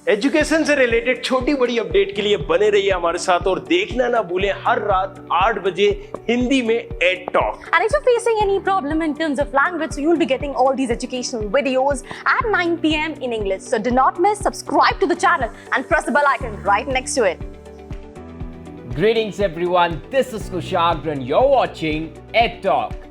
Education से related छोटी बड़ी अपडेट के लिए बने रहिए हमारे साथ और देखना ना भूलें हर रात 8 बजे हिंदी में EDTalk. And if you're facing any problem in terms of language, so you'll be getting all these educational videos at 9 p.m. in English. So do not miss, subscribe to the channel and press the bell icon right next to it. Greetings everyone, this is Kushagra and you're watching EDTalk.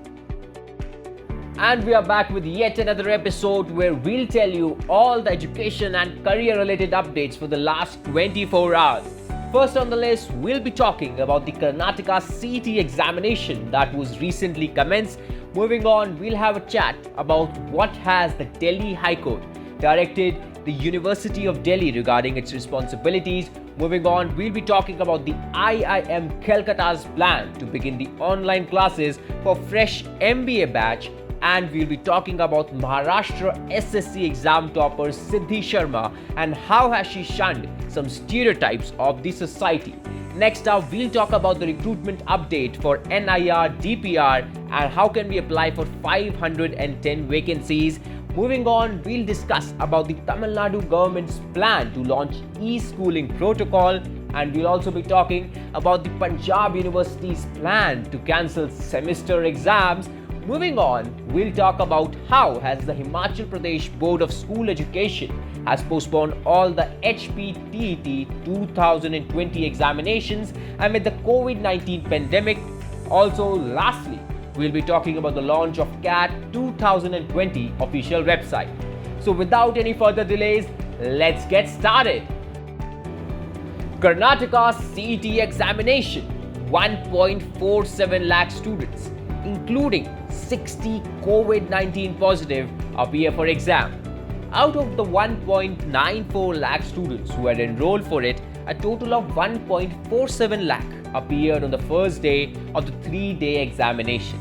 And we are back with yet another episode where we'll tell you all the education and career related updates for the last 24 hours. First on the list, we'll be talking about the Karnataka CT examination that was recently commenced. Moving on, we'll have a chat about what has the Delhi High Court directed the University of Delhi regarding its responsibilities. Moving on, we'll be talking about the IIMCalcutta's plan to begin the online classes for fresh MBA batch. And we'll be talking about Maharashtra SSC exam topper Siddhi Sharma and how has she shunned some stereotypes of the society. Next up, we'll talk about the recruitment update for NIRDPR and how can we apply for 510 vacancies. Moving on, we'll discuss about the Tamil Nadu government's plan to launch e-schooling protocol, and we'll also be talking about the Punjab University's plan to cancel semester exams. Moving on, we'll talk about how has the Himachal Pradesh Board of School Education has postponed all the HPTET 2020 examinations amid the COVID-19 pandemic. Also, lastly, we'll be talking about the launch of CAT 2020 official website. So without any further delays, let's get started. Karnataka CT examination, 1.47 lakh students, including 60 COVID-19 positive appear for exam. Out of the 1.94 lakh students who had enrolled for it, a total of 1.47 lakh appeared on the first day of the 3-day examination.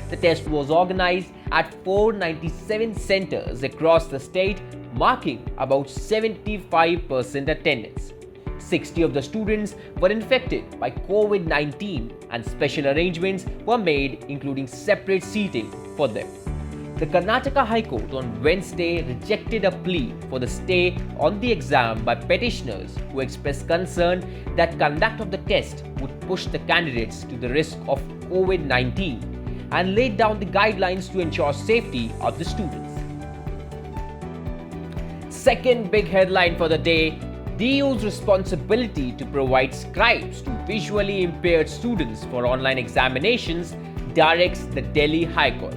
The test was organized at 497 centers across the state, marking about 75% attendance. 60 of the students were infected by COVID-19 and special arrangements were made, including separate seating for them. The Karnataka High Court on Wednesday rejected a plea for the stay on the exam by petitioners who expressed concern that conduct of the test would push the candidates to the risk of COVID-19 and laid down the guidelines to ensure safety of the students. Second big headline for the day: DUs Responsibility to provide scribes to visually impaired students for online examinations directs the Delhi High Court.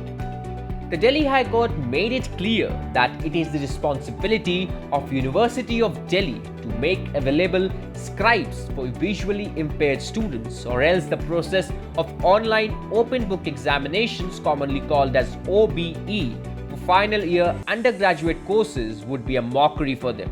The Delhi High Court made it clear that it is the responsibility of University of Delhi to make available scribes for visually impaired students, or else the process of online open book examinations, commonly called as OBE, for final year undergraduate courses would be a mockery for them.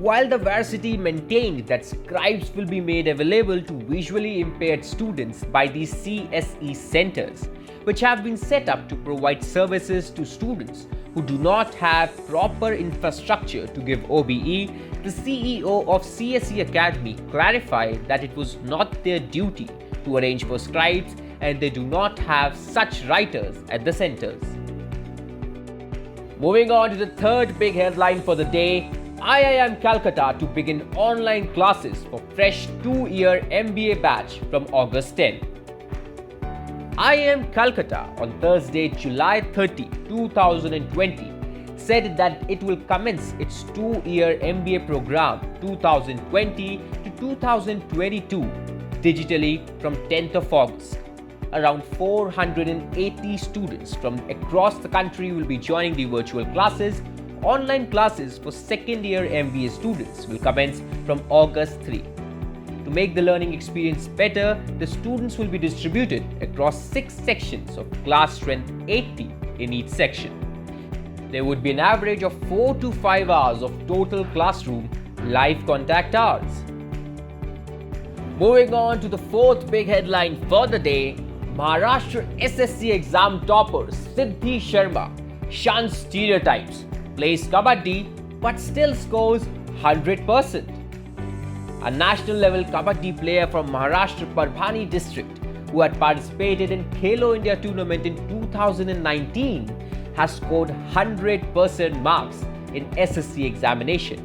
While the varsity maintained that scribes will be made available to visually impaired students by these CSE centers, which have been set up to provide services to students who do not have proper infrastructure to give OBE, the CEO of CSE Academy clarified that it was not their duty to arrange for scribes and they do not have such writers at the centers. Moving on to the third big headline for the day: IIMCalcutta to begin online classes for fresh 2-year MBA batch from August 10. IIMCalcutta on Thursday, July 30, 2020 said that it will commence its 2-year MBA program 2020 to 2022 digitally from 10th of August. Around 480 students from across the country will be joining the virtual classes. Online classes for second-year MBA students will commence from August 3. To make the learning experience better, the students will be distributed across 6 sections of class strength 80 in each section. There would be an average of 4 to 5 hours of total classroom live contact hours. Moving on to the fourth big headline for the day: Maharashtra SSC exam topper Siddhi Sharma shuns stereotypes, plays kabaddi but still scores 100%. A national level kabaddi player from Maharashtra Parbhani district who had participated in Khelo India tournament in 2019 has scored 100% marks in SSC examination.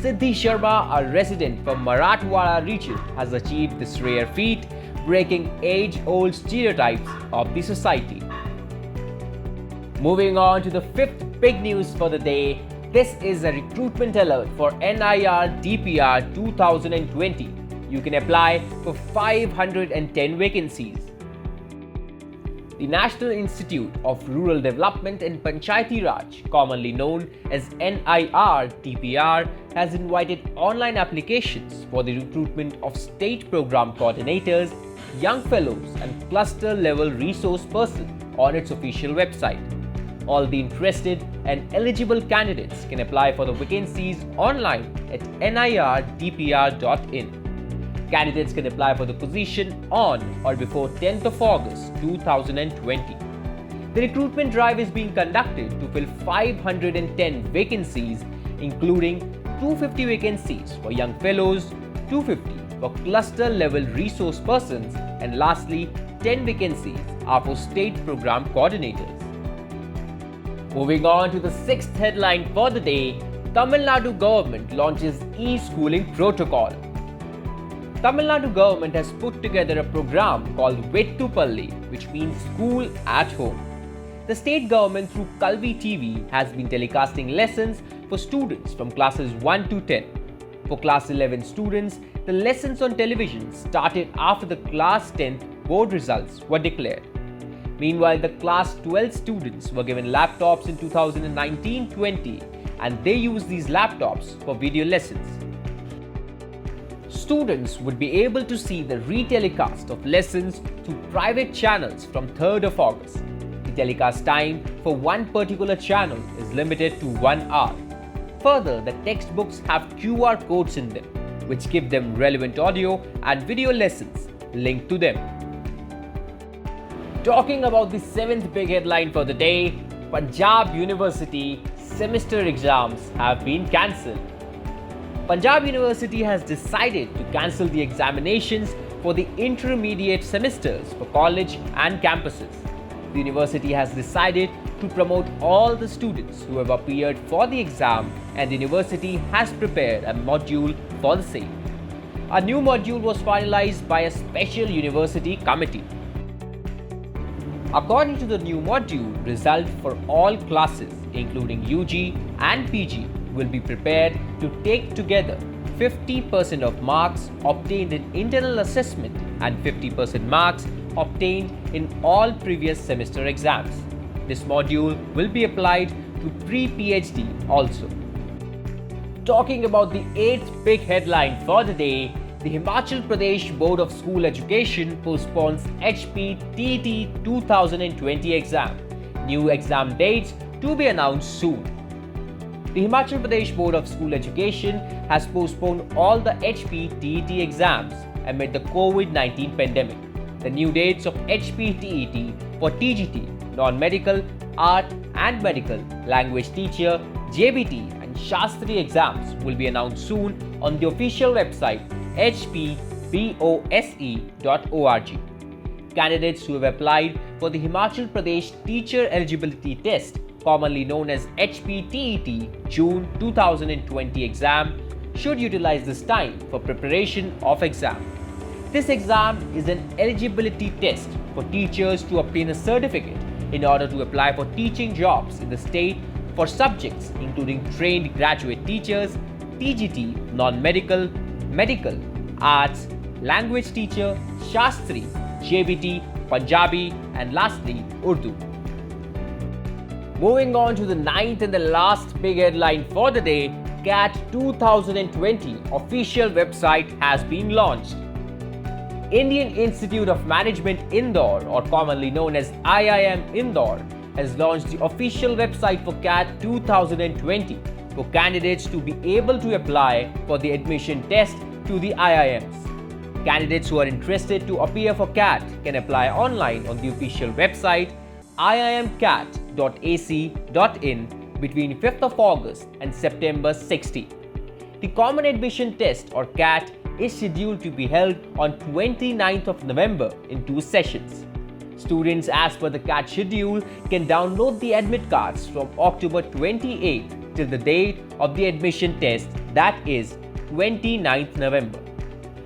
Siddhi Sharma, a resident from Marathwada region, has achieved this rare feat, breaking age-old stereotypes of the society. Moving on to the fifth big news for the day, this is a recruitment alert for NIRDPR 2020. You can apply for 510 vacancies. The National Institute of Rural Development and Panchayati Raj, commonly known as NIRDPR, has invited online applications for the recruitment of state program coordinators, young fellows and cluster-level resource persons on its official website. All the interested and eligible candidates can apply for the vacancies online at nirdpr.in. Candidates can apply for the position on or before 10th of August 2020. The recruitment drive is being conducted to fill 510 vacancies, including 250 vacancies for young fellows, 250 for cluster-level resource persons, and lastly, 10 vacancies are for state program coordinators. Moving on to the sixth headline for the day, Tamil Nadu government launches e-schooling protocol. Tamil Nadu government has put together a program called Vettupalli, which means school at home. The state government through Kalvi TV has been telecasting lessons for students from classes 1 to 10. For class 11 students, the lessons on television started after the class 10th board results were declared. Meanwhile, the class 12 students were given laptops in 2019-20 and they used these laptops for video lessons. Students would be able to see the retelecast of lessons through private channels from 3rd of August. The telecast time for one particular channel is limited to 1 hour. Further, the textbooks have QR codes in them, which give them relevant audio and video lessons linked to them. Talking about the seventh big headline for the day, Punjab University semester exams have been cancelled. Punjab University has decided to cancel the examinations for the intermediate semesters for college and campuses. The university has decided to promote all the students who have appeared for the exam, and the university has prepared a module for the same. A new module was finalized by a special university committee. According to the new module, results for all classes, including UG and PG, will be prepared to take together 50% of marks obtained in internal assessment and 50% marks obtained in all previous semester exams. This module will be applied to pre-PhD also. Talking about the eighth big headline for the day, the Himachal Pradesh Board of School Education postpones HPTET 2020 exam. New exam dates to be announced soon. The Himachal Pradesh Board of School Education has postponed all the HPTET exams amid the COVID-19 pandemic. The new dates of HPTET for TGT, non-medical, art and medical, language teacher, JBT and Shastri exams will be announced soon on the official website hpbose.org. Candidates who have applied for the Himachal Pradesh Teacher Eligibility Test, commonly known as HPTET June 2020 exam, should utilize this time for preparation of exam. This exam is an eligibility test for teachers to obtain a certificate in order to apply for teaching jobs in the state for subjects including trained graduate teachers, TGT, non-medical, medical, arts, language teacher, Shastri, JBT, Punjabi, and lastly, Urdu. Moving on to the ninth and the last big headline for the day, CAT 2020 official website has been launched. Indian Institute of Management Indore, or commonly known as IIM Indore, has launched the official website for CAT 2020 for candidates to be able to apply for the admission test to the IIMs. Candidates who are interested to appear for CAT can apply online on the official website IIMCalcutta.ac.in between 5th of August and September 16. The Common Admission Test or CAT is scheduled to be held on 29th of November in 2 sessions. Students as per the CAT schedule can download the admit cards from October 28th till the date of the admission test, that is 29th November.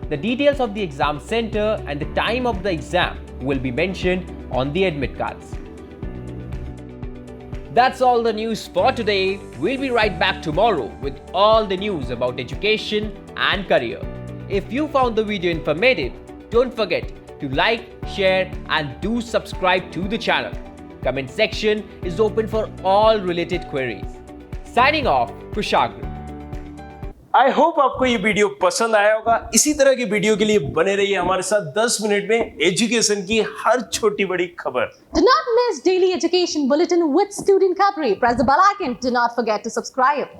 The details of the exam center and the time of the exam will be mentioned on the admit cards. That's all the news for today. We'll be right back tomorrow with all the news about education and career. If you found the video informative, don't forget to like, share and do subscribe to the channel. Comment section is open for all related queries. Signing off, Kushagra. I hope आपको ये video पसंद आया होगा। इसी तरह की video के लिए बने रहिए हमारे साथ। 10 मिनट में एजुकेशन की हर छोटी बड़ी खबर। Do not miss daily education bulletin with student coverage. Press the bell icon. Do not forget to subscribe.